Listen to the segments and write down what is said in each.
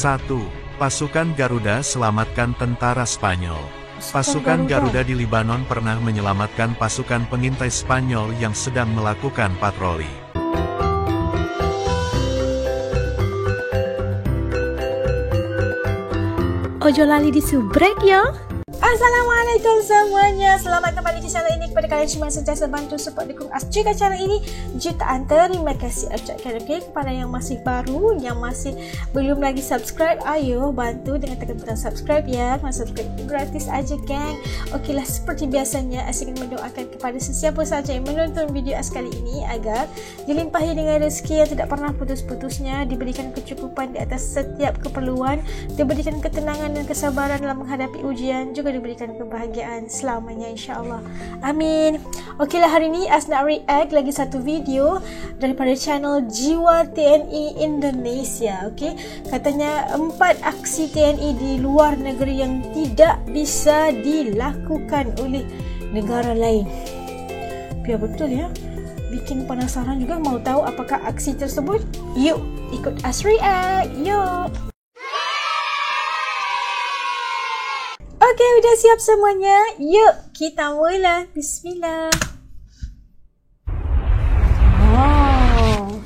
1. Pasukan Garuda selamatkan tentara Spanyol. Pasukan Garuda di Libanon pernah menyelamatkan pasukan pengintai Spanyol yang sedang melakukan patroli. Ojo lali disubrek ya. Assalamualaikum semuanya, selamat kembali ke channel ini. Kepada kalian semua yang sentiasa bantu support dukung jika channel ini, jutaan terima kasih ucapkan kepada yang masih baru, yang masih belum lagi subscribe, ayo bantu dengan tekan butang subscribe ya. Subscribe gratis aja geng. Okeylah, seperti biasanya saya ingin mendoakan kepada sesiapa saja yang menonton video kali ini agar dilimpahi dengan rezeki yang tidak pernah putus-putusnya, diberikan kecukupan di atas setiap keperluan, diberikan ketenangan dan kesabaran dalam menghadapi ujian, juga diberikan kebahagiaan selamanya insyaAllah. Amin. Okeylah, hari ini Asna react lagi satu video daripada channel Jiwa TNI Indonesia. Okey, katanya 4 aksi TNI di luar negeri yang tidak bisa dilakukan oleh negara lain. Biar betul ya, bikin penasaran juga, mau tahu apakah aksi tersebut? Yuk ikut As react, yuk. Okey, udah siap semuanya? Yuk, kita mula. Bismillah. Wow.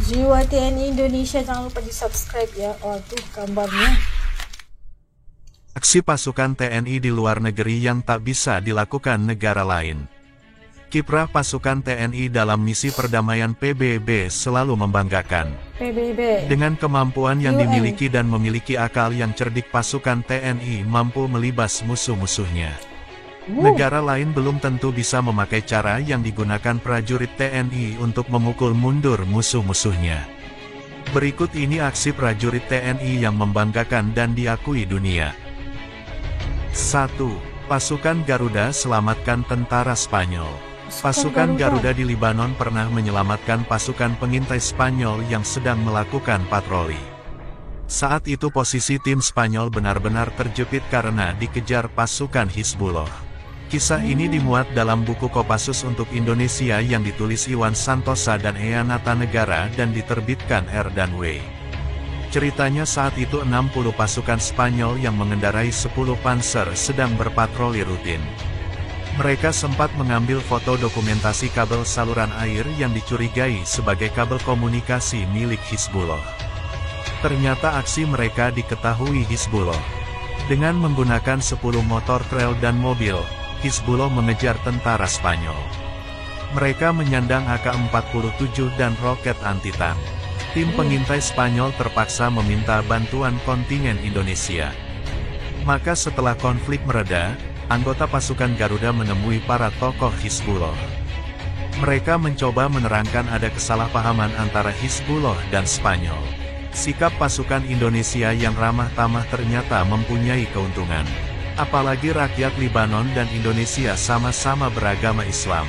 Jiwa TNI Indonesia, jangan lupa di-subscribe ya. Oh, tuh gambarnya. Aksi pasukan TNI di luar negeri yang tak bisa dilakukan negara lain. Kiprah pasukan TNI dalam misi perdamaian PBB selalu membanggakan. PBB. Dengan kemampuan yang UN. dimiliki dan memiliki akal yang cerdik, pasukan TNI mampu melibas musuh-musuhnya. Negara lain belum tentu bisa memakai cara yang digunakan prajurit TNI untuk memukul mundur musuh-musuhnya. Berikut ini aksi prajurit TNI yang membanggakan dan diakui dunia. 1. Pasukan Garuda selamatkan tentara Spanyol. Pasukan Garuda di Libanon pernah menyelamatkan pasukan pengintai Spanyol yang sedang melakukan patroli. Saat itu posisi tim Spanyol benar-benar terjepit karena dikejar pasukan Hizbullah. Kisah ini dimuat dalam buku Kopassus untuk Indonesia yang ditulis Iwan Santosa dan Eyanata Negara dan diterbitkan R&W. Ceritanya saat itu 60 pasukan Spanyol yang mengendarai 10 panser sedang berpatroli rutin. Mereka sempat mengambil foto dokumentasi kabel saluran air yang dicurigai sebagai kabel komunikasi milik Hizbullah. Ternyata aksi mereka diketahui Hizbullah. Dengan menggunakan 10 motor trail dan mobil, Hizbullah mengejar tentara Spanyol. Mereka menyandang AK-47 dan roket anti-tank. Tim pengintai Spanyol terpaksa meminta bantuan kontingen Indonesia. Maka setelah konflik mereda, anggota pasukan Garuda menemui para tokoh Hizbullah. Mereka mencoba menerangkan ada kesalahpahaman antara Hizbullah dan Spanyol. Sikap pasukan Indonesia yang ramah tamah ternyata mempunyai keuntungan. Apalagi rakyat Libanon dan Indonesia sama-sama beragama Islam.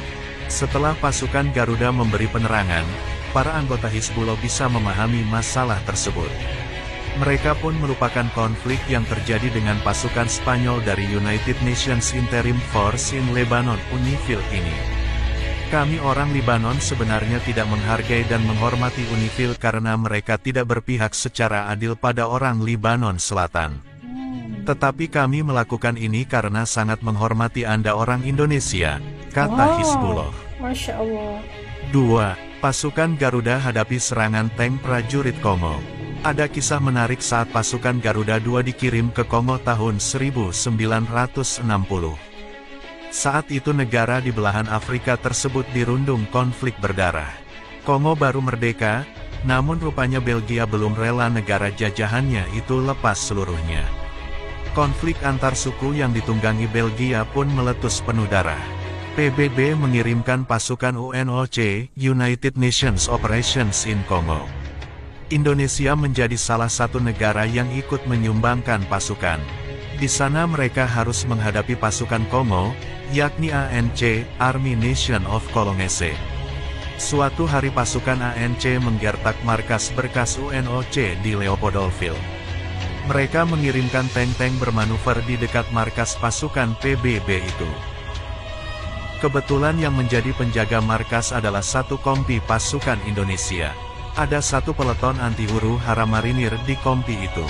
Setelah pasukan Garuda memberi penerangan, para anggota Hizbullah bisa memahami masalah tersebut. Mereka pun melupakan konflik yang terjadi dengan pasukan Spanyol dari United Nations Interim Force in Lebanon (UNIFIL) ini. Kami orang Libanon sebenarnya tidak menghargai dan menghormati UNIFIL karena mereka tidak berpihak secara adil pada orang Libanon Selatan. Tetapi kami melakukan ini karena sangat menghormati Anda orang Indonesia, kata Hizbullah. Masya Allah. 2. Pasukan Garuda hadapi serangan tank prajurit Kongo. Ada kisah menarik saat pasukan Garuda II dikirim ke Kongo tahun 1960. Saat itu negara di belahan Afrika tersebut dirundung konflik berdarah. Kongo baru merdeka, namun rupanya Belgia belum rela negara jajahannya itu lepas seluruhnya. Konflik antar suku yang ditunggangi Belgia pun meletus penuh darah. PBB mengirimkan pasukan UNOC, United Nations Operations in Congo. Indonesia menjadi salah satu negara yang ikut menyumbangkan pasukan. Di sana mereka harus menghadapi pasukan Kongo, yakni ANC, Army Nation of Congolese. Suatu hari pasukan ANC menggertak markas berkas UNOC di Leopoldville. Mereka mengirimkan tank-tank bermanuver di dekat markas pasukan PBB itu. Kebetulan yang menjadi penjaga markas adalah satu kompi pasukan Indonesia. Ada satu peleton anti huru-hara marinir di kompi itu.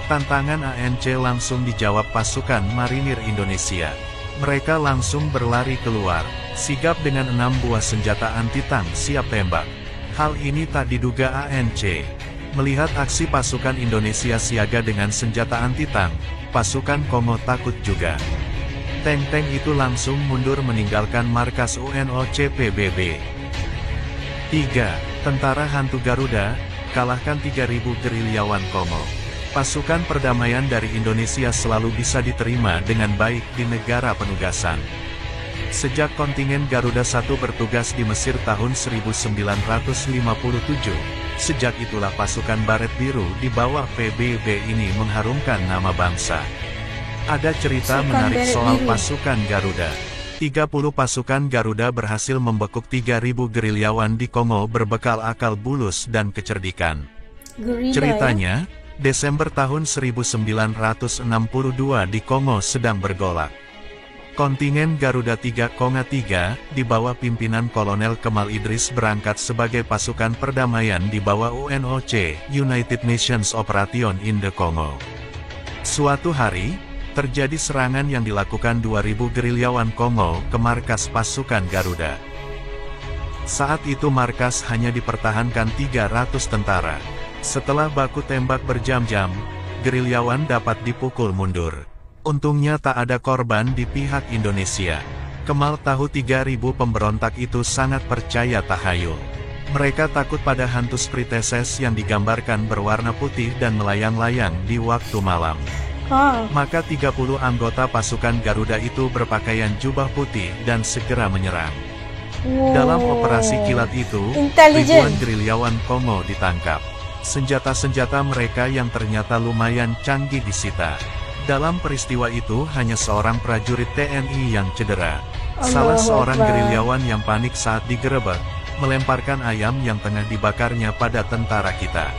Tantangan ANC langsung dijawab pasukan marinir Indonesia. Mereka langsung berlari keluar, sigap dengan 6 buah senjata anti-tank siap tembak. Hal ini tak diduga ANC. Melihat aksi pasukan Indonesia siaga dengan senjata anti-tank, pasukan Kongo takut juga. Tank-tank itu langsung mundur meninggalkan markas UNOC PBB. 3. Tentara Hantu Garuda, kalahkan 3.000 gerilyawan Kongo. Pasukan perdamaian dari Indonesia selalu bisa diterima dengan baik di negara penugasan. Sejak kontingen Garuda I bertugas di Mesir tahun 1957, sejak itulah pasukan Baret Biru di bawah PBB ini mengharumkan nama bangsa. Ada cerita menarik soal pasukan Garuda. 30 pasukan Garuda berhasil membekuk 3.000 gerilyawan di Kongo berbekal akal bulus dan kecerdikan. Ceritanya, Desember tahun 1962 di Kongo sedang bergolak. Kontingen Garuda 3 Konga 3, di bawah pimpinan Kolonel Kemal Idris berangkat sebagai pasukan perdamaian di bawah UNOC, United Nations Operation in the Congo. Suatu hari, terjadi serangan yang dilakukan 2.000 gerilyawan Kongo ke markas pasukan Garuda. Saat itu markas hanya dipertahankan 300 tentara. Setelah baku tembak berjam-jam, gerilyawan dapat dipukul mundur. Untungnya tak ada korban di pihak Indonesia. Kemal tahu 3.000 pemberontak itu sangat percaya tahayul. Mereka takut pada hantu Spriteses yang digambarkan berwarna putih dan melayang-layang di waktu malam. Maka 30 anggota pasukan Garuda itu berpakaian jubah putih dan segera menyerang. Dalam operasi kilat itu, ribuan gerilyawan Kongo ditangkap. Senjata-senjata mereka yang ternyata lumayan canggih disita. Dalam peristiwa itu hanya seorang prajurit TNI yang cedera. Salah seorang gerilyawan yang panik saat digerebek, melemparkan ayam yang tengah dibakarnya pada tentara kita.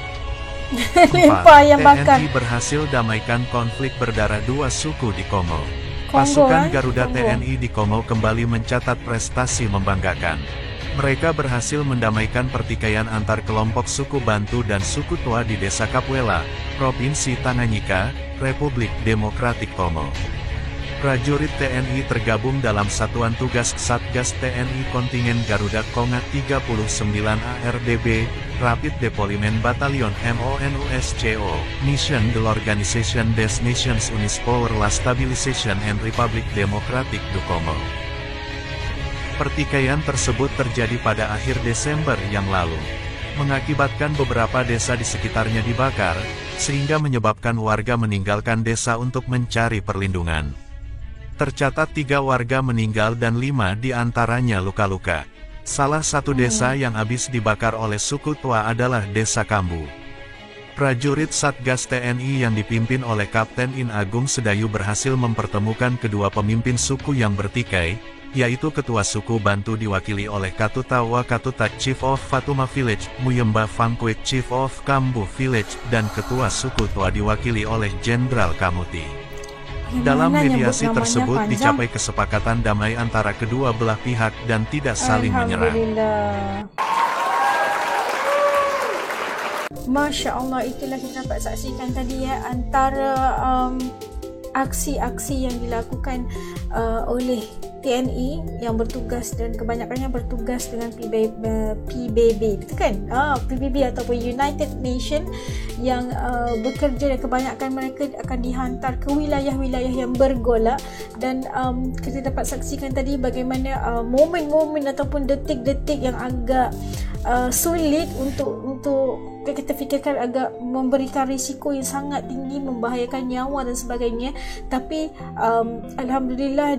4. TNI berhasil damaikan konflik berdarah 2 suku di Kongo. Pasukan Garuda TNI di Kongo kembali mencatat prestasi membanggakan. Mereka berhasil mendamaikan pertikaian antar kelompok suku Bantu dan suku Toa di desa Kapwela, Provinsi Tanganyika, Republik Demokratik Kongo. Prajurit TNI tergabung dalam Satuan Tugas Satgas TNI Kontingen Garuda Konga 39 ARDB, Rapid Deployment Battalion MONUSCO, Mission de l'Organisation des Nations Unies pour la Stabilisation and Republic Democratique du Congo. Pertikaian tersebut terjadi pada akhir Desember yang lalu, mengakibatkan beberapa desa di sekitarnya dibakar, sehingga menyebabkan warga meninggalkan desa untuk mencari perlindungan. Tercatat 3 warga meninggal dan 5 diantaranya luka-luka. Salah satu desa yang habis dibakar oleh suku Toa adalah Desa Kambu. Prajurit Satgas TNI yang dipimpin oleh Kapten In Agung Sedayu berhasil mempertemukan kedua pemimpin suku yang bertikai, yaitu Ketua Suku Bantu diwakili oleh Katuta Wakatuta Chief of Fatuma Village, Muyemba Fangkwit Chief of Kambu Village, dan Ketua Suku Toa diwakili oleh Jenderal Kamuti. Dalam mediasi tersebut dicapai kesepakatan damai antara kedua belah pihak dan tidak saling menyerang. Masya Allah, itulah kita dapat saksikan tadi ya, antara aksi-aksi yang dilakukan oleh TNI yang bertugas dan kebanyakannya bertugas dengan PBB, betul kan? PBB ataupun United Nation yang bekerja, dan kebanyakan mereka akan dihantar ke wilayah-wilayah yang bergolak, dan kita dapat saksikan tadi bagaimana momen-momen ataupun detik-detik yang agak sulit untuk kita fikirkan, agak memberikan risiko yang sangat tinggi, membahayakan nyawa dan sebagainya. Tapi alhamdulillah,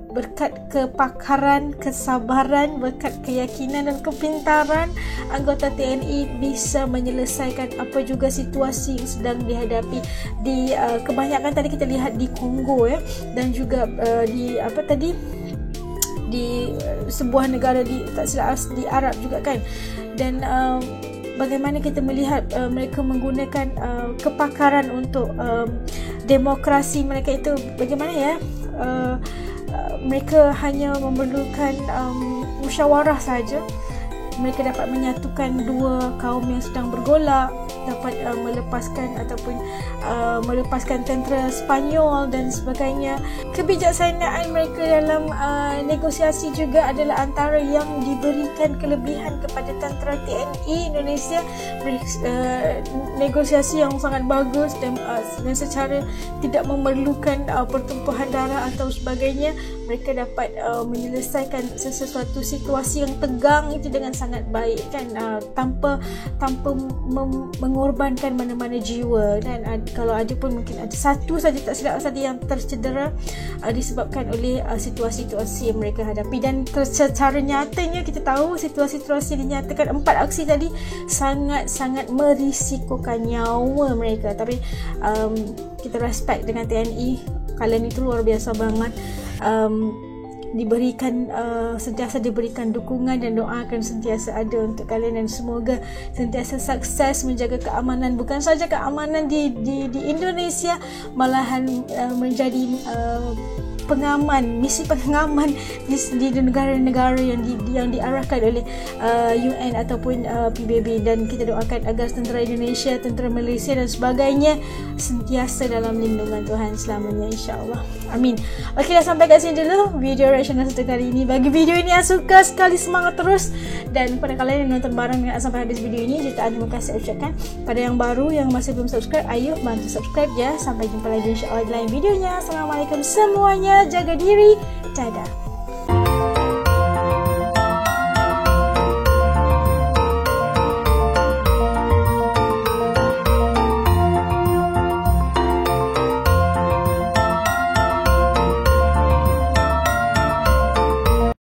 berkat kepakaran, kesabaran, berkat keyakinan dan kepintaran, anggota TNI bisa menyelesaikan apa juga situasi yang sedang dihadapi di kebanyakan tadi kita lihat di Kongo ya, dan juga di sebuah negara tak silap di Arab juga kan. Dan bagaimana kita melihat mereka menggunakan kepakaran untuk demokrasi mereka itu bagaimana ya, mereka hanya memerlukan musyawarah saja, mereka dapat menyatukan dua kaum yang sedang bergolak, dapat melepaskan tentera Spanyol dan sebagainya. Kebijaksanaan mereka dalam negosiasi juga adalah antara yang diberikan kelebihan kepada tentera TNI Indonesia. Negosiasi yang sangat bagus dan secara tidak memerlukan pertumpahan darah atau sebagainya. Mereka dapat menyelesaikan sesuatu situasi yang tegang itu dengan sangat baik kan, tanpa mengorbankan mana-mana jiwa. Dan kalau ada pun mungkin ada satu saja, tak silap saja, yang tercedera disebabkan oleh situasi-situasi yang mereka hadapi. Dan secara nyatanya kita tahu situasi-situasi dinyatakan 4 aksi tadi sangat-sangat merisikokan nyawa mereka. Tapi kita respect dengan TNI, kalian itu luar biasa banget. Sentiasa diberikan dukungan dan doa akan sentiasa ada untuk kalian, dan semoga sentiasa sukses menjaga keamanan, bukan saja keamanan di Indonesia, malahan menjadi misi pengaman di negara-negara yang diarahkan oleh UN ataupun PBB. Dan kita doakan agar tentera Indonesia, tentera Malaysia dan sebagainya sentiasa dalam lindungan Tuhan selamanya, insya-Allah. Amin. Okey, dah sampai kat sini dulu video reaction Asda kali ini. Bagi video ini yang suka sekali, semangat terus. Dan pada kalian yang nonton bareng sampai habis video ini, jutaan terima kasih ucapkan. Pada yang baru yang masih belum subscribe, ayo bantu subscribe ya. Sampai jumpa lagi insya-Allah di lain videonya. Assalamualaikum semuanya. Jaga diri. Dadah.